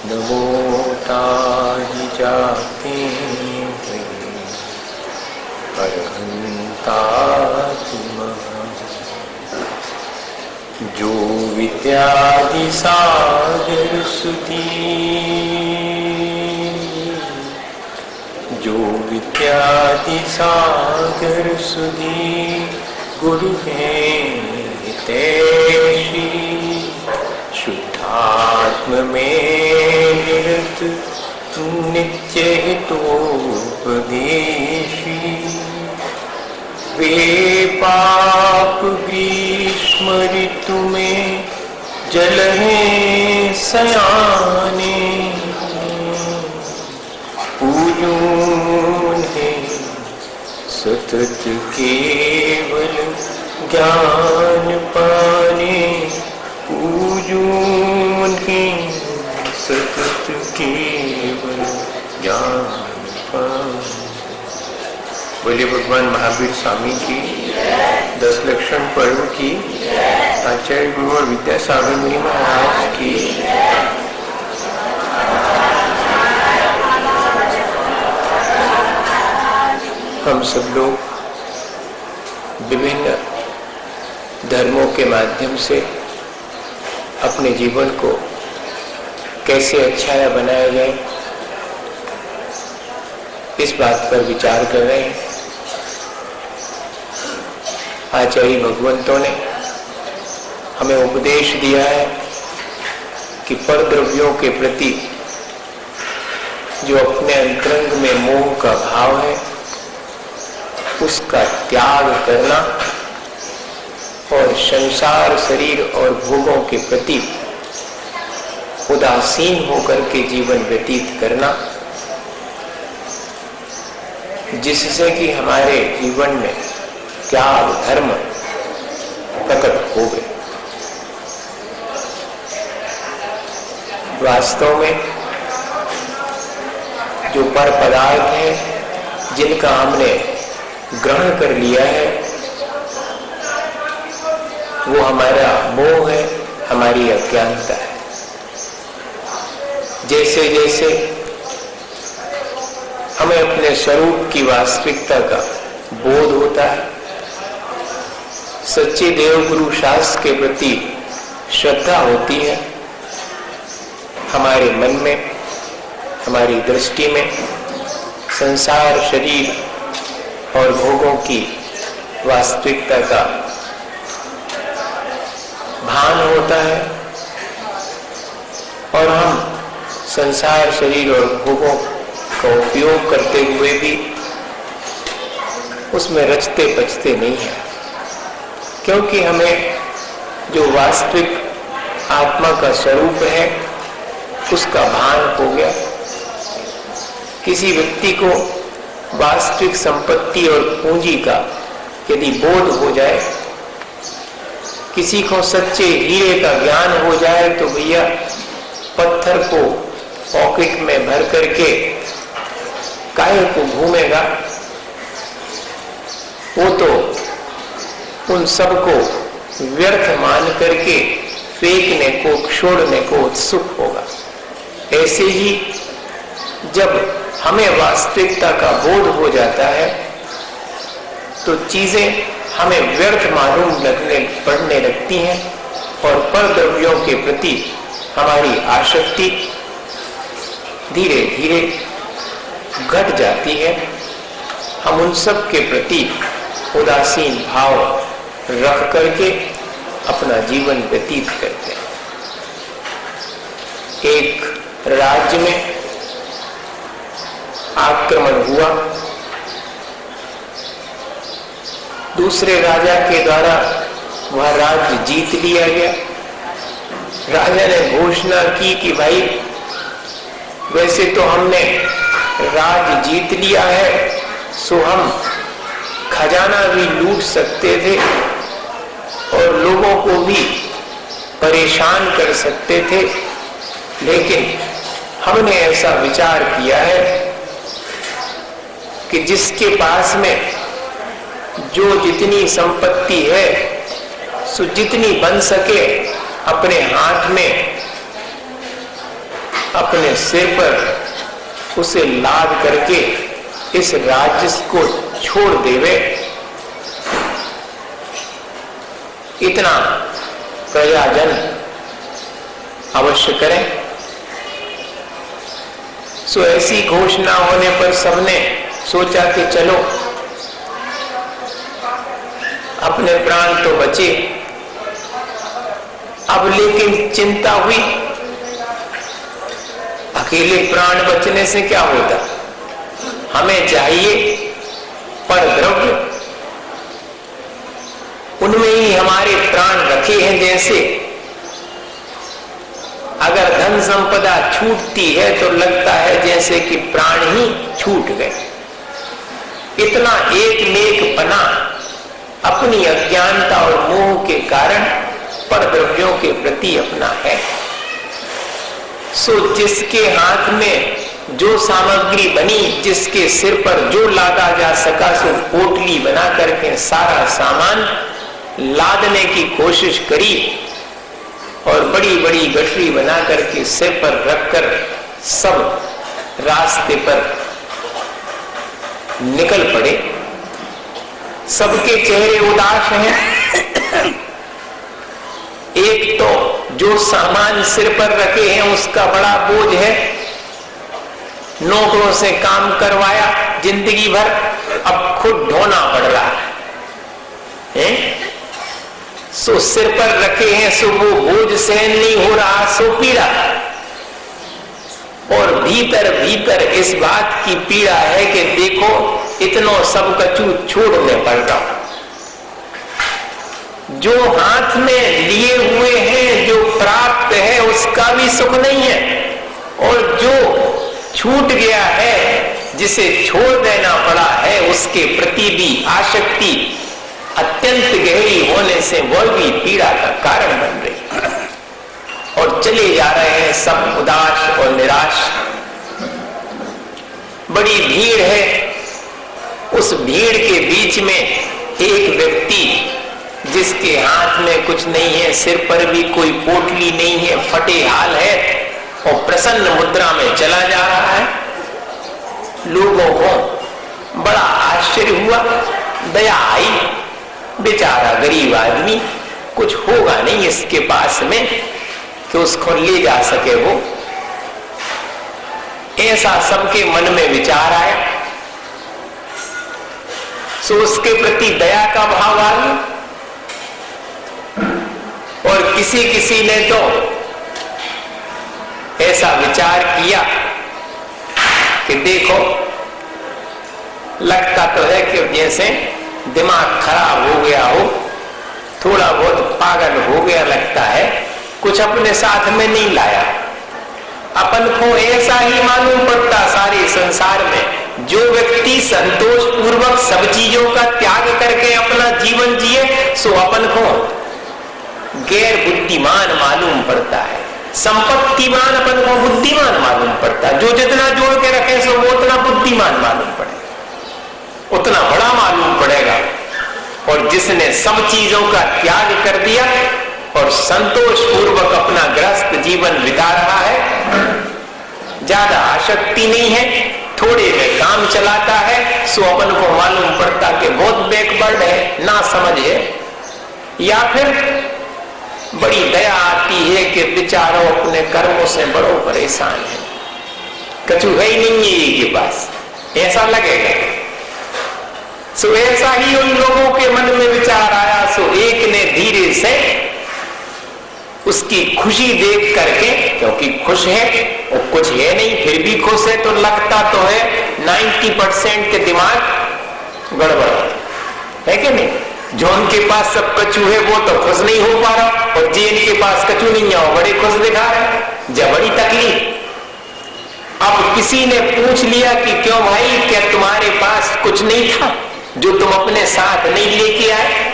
नमो ताहि जाते अरहंतात्मः जो विद्यादि सागर सुधी जो विद्यादि सागर सुधी गुरु हैं हितैषी शुद्धात्म में निरत नित्य हितोपदेशी वे पाप ग्रीष्म ऋतु में जल हैं सयाने पूजून है सतत केवल ज्ञान पाने पूजून है सतत केवल ज्ञान पाने। बोलिए भगवान महावीर स्वामी की 10 लक्षण पर्व की आचार्य गुरु और विद्यासागर मुनि महाराज की हम सब लोग विभिन्न धर्मों के माध्यम से अपने जीवन को कैसे अच्छा बनाया जाए इस बात पर विचार कर रहे हैं। आचार्य भगवंतों ने हमें उपदेश दिया है कि पर द्रव्यों के प्रति जो अपने अंतरंग में मोह का भाव है उसका त्याग करना और संसार शरीर और भोगों के प्रति उदासीन होकर के जीवन व्यतीत करना, जिससे कि हमारे जीवन में त्याग धर्म प्रकट हो गए। वास्तव में जो पर पदार्थ है जिनका हमने ग्रहण कर लिया है वो हमारा मोह है, हमारी अज्ञानता है। जैसे जैसे हमें अपने स्वरूप की वास्तविकता का बोध होता है, सच्चे देव गुरु शास्त्र के प्रति श्रद्धा होती है, हमारे मन में हमारी दृष्टि में संसार शरीर और भोगों की वास्तविकता का भान होता है और हम संसार शरीर और भोगों का उपयोग करते हुए भी उसमें रचते बचते नहीं हैं, क्योंकि हमें जो वास्तविक आत्मा का स्वरूप है उसका भान हो गया। किसी व्यक्ति को वास्तविक संपत्ति और पूंजी का यदि बोध हो जाए, किसी को सच्चे हीरे का ज्ञान हो जाए तो भैया पत्थर को पॉकेट में भर करके काहे को घूमेगा, वो तो उन सबको व्यर्थ मान करके फेंकने को छोड़ने को उत्सुक होगा। ऐसे ही जब हमें वास्तविकता का बोध हो जाता है तो चीजें हमें व्यर्थ मालूम पड़ने लगती हैं और पर द्रव्यों के प्रति हमारी आसक्ति धीरे धीरे घट जाती है। हम उन सब के प्रति उदासीन भाव रख करके अपना जीवन व्यतीत करते हैं। एक राज्य में आक्रमण हुआ, दूसरे राजा के द्वारा वह राज्य जीत लिया गया। राजा ने घोषणा की कि भाई वैसे तो हमने राज्य जीत लिया है, सो हम खजाना भी लूट सकते थे और लोगों को भी परेशान कर सकते थे, लेकिन हमने ऐसा विचार किया है कि जिसके पास में जो जितनी संपत्ति है सो जितनी बन सके अपने हाथ में अपने सिर पर उसे लाद करके इस राज्य को छोड़ देवे, इतना प्रजाजन अवश्य करें। सो ऐसी घोषणा होने पर सबने सोचा कि चलो अपने प्राण तो बचे। अब लेकिन चिंता हुई, अकेले प्राण बचने से क्या होता, हमें चाहिए पर द्रव्य, उनमें ही हमारे प्राण रखे हैं। जैसे अगर धन संपदा छूटती है तो लगता है जैसे कि प्राण ही छूट गए। इतना एक नेक पना अपनी अज्ञानता और मोह के कारण पर द्रव्यों के प्रति अपना है। सो जिसके हाथ में जो सामग्री बनी, जिसके सिर पर जो लादा जा सका, सो पोटली बना करके सारा सामान लादने की कोशिश करी और बड़ी बड़ी गठरी बना करके सिर पर रखकर सब रास्ते पर निकल पड़े। सबके चेहरे उदास हैं। एक तो जो सामान सिर पर रखे हैं उसका बड़ा बोझ है, नौकरों से काम करवाया जिंदगी भर, अब खुद ढोना पड़ रहा है। सो सिर पर रखे हैं, सो वो बोझ सहन नहीं हो रहा, सो पीड़ा। और भीतर भीतर इस बात की पीड़ा है कि देखो इतनो सब कछु छोड़ने पड़ रहा। जो हाथ में लिए हुए हैं, जो प्राप्त है, उसका भी सुख नहीं है, और जो छूट गया है, जिसे छोड़ देना पड़ा है, उसके प्रति भी आसक्ति अत्यंत गहरी होने से वह भी पीड़ा का कारण बन रही। और चले जा रहे हैं सब उदास और निराश। बड़ी भीड़ है, उस भीड़ के बीच में एक व्यक्ति जिसके हाथ में कुछ नहीं है, सिर पर भी कोई पोटली नहीं है, फटे हाल है और प्रसन्न मुद्रा में चला जा रहा है। लोगों को बड़ा आश्चर्य हुआ, दया आई, बेचारा गरीब आदमी, कुछ होगा नहीं इसके पास में कि उसको ले जा सके वो, ऐसा सबके मन में विचार आया। सो उसके प्रति दया का भाव आ गया। और किसी किसी ने तो ऐसा विचार किया कि देखो लगता तो है कि जैसे दिमाग खराब हो गया हो, थोड़ा बहुत पागल हो गया लगता है, कुछ अपने साथ में नहीं लाया। अपन को ऐसा ही मालूम पड़ता सारे संसार में, जो व्यक्ति संतोष पूर्वक सब चीजों का त्याग करके अपना जीवन जिए, सो अपन को गैर बुद्धिमान मालूम पड़ता है। संपत्तिमान अपन को बुद्धिमान मालूम पड़ता है। जो जितना जोड़ के रखे सो वो उतना बुद्धिमान मालूम पड़ेगा, उतना बड़ा मालूम पड़ेगा। और जिसने सब चीजों का त्याग कर दिया और संतोष पूर्वक अपना गृहस्थ जीवन बिता रहा है, ज्यादा आसक्ति नहीं है, थोड़े में काम चलाता है, सो अपन को मालूम पड़ता कि बहुत बैकवर्ड है, ना समझ है। या फिर बड़ी दया आती है कि बेचारों अपने कर्मों से बड़ो परेशान है, कछु है ही नहीं है ये के पास, ऐसा लगेगा। सो ऐसा ही उन लोगों के मन में विचार आया। सो एक ने धीरे से उसकी खुशी देख करके, क्योंकि खुश है और कुछ है नहीं फिर भी खुश है, तो लगता तो है 90% के दिमाग गड़बड़ है कि नहीं। जो उनके पास सब कछु है वो तो खुश नहीं हो पा रहा, और जिनके पास कछु नहीं है वो बड़े खुश दिखा रहे, जब बड़ी तकलीफ। अब किसी ने पूछ लिया कि क्यों भाई, क्या तुम्हारे पास कुछ नहीं था जो तुम अपने साथ नहीं लेके आए?